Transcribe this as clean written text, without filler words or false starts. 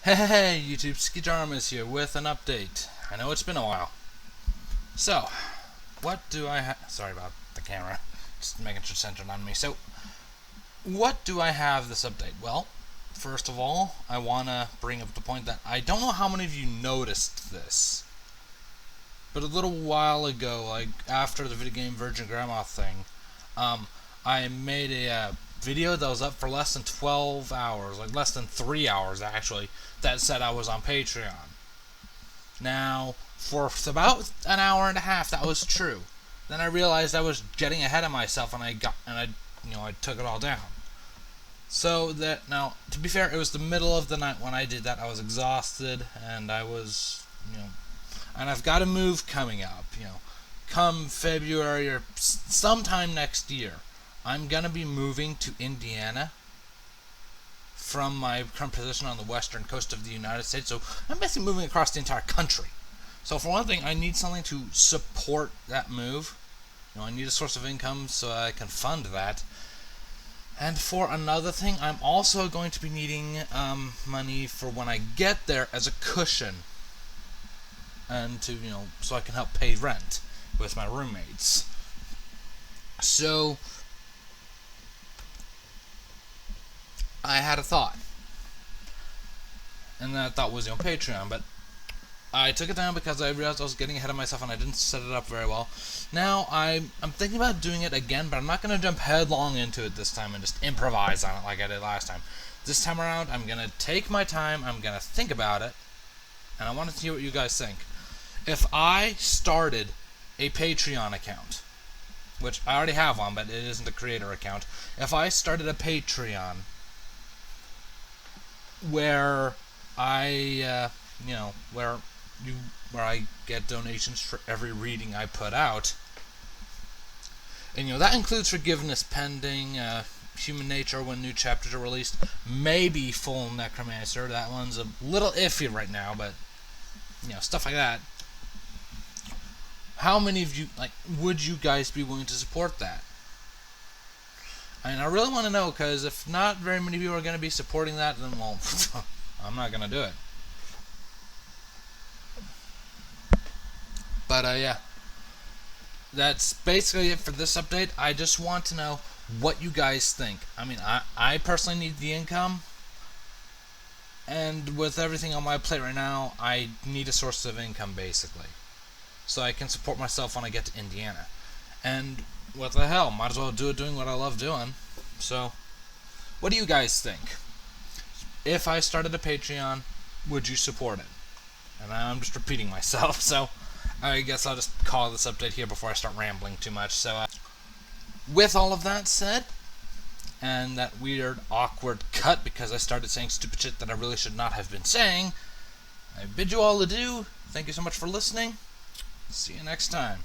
Hey YouTube, Skijarmaz here with an update. I know it's been a while. So, what do I have? Sorry about the camera. Just making sure it's centered on me. So, what do I have this update? Well, first of all, I want to bring up the point that I don't know how many of you noticed this, but a little while ago, like after the video game Virgin Grandma thing, I made a video that was up for less than 12 hours, like less than 3 hours actually, that said I was on Patreon. Now, for about an hour and a half, that was true. Then I realized I was getting ahead of myself, and I took it all down. So that now, to be fair, it was the middle of the night when I did that. I was exhausted, and I was, and I've got a move coming up. Come February or sometime next year, I'm gonna be moving to Indiana from my current position on the western coast of the United States. So I'm basically moving across the entire country. So for one thing, I need something to support that move. I need a source of income so I can fund that. And for another thing, I'm also going to be needing money for when I get there as a cushion, and to so I can help pay rent with my roommates. So I had a thought, and that thought was Patreon, but I took it down because I realized I was getting ahead of myself and I didn't set it up very well. Now I'm thinking about doing it again, but I'm not going to jump headlong into it this time and just improvise on it like I did last time. This time around, I'm going to take my time, I'm going to think about it, and I want to hear what you guys think. If I started a Patreon account, which I already have one, but it isn't a creator account, if I started a Patreon where I, where I get donations for every reading I put out, and that includes Forgiveness Pending, Human Nature when new chapters are released, maybe Full Necromancer. That one's a little iffy right now, but stuff like that. How many of you would you guys be willing to support that? I really want to know, because if not very many people are going to be supporting that, then, well, I'm not going to do it. But, yeah. That's basically it for this update. I just want to know what you guys think. I personally need the income, and with everything on my plate right now, I need a source of income, basically, so I can support myself when I get to Indiana. And what the hell, might as well do it doing what I love doing. So, what do you guys think? If I started a Patreon, would you support it? And I'm just repeating myself, so I guess I'll just call this update here before I start rambling too much. So, with all of that said, and that weird, awkward cut because I started saying stupid shit that I really should not have been saying, I bid you all adieu. Thank you so much for listening. See you next time.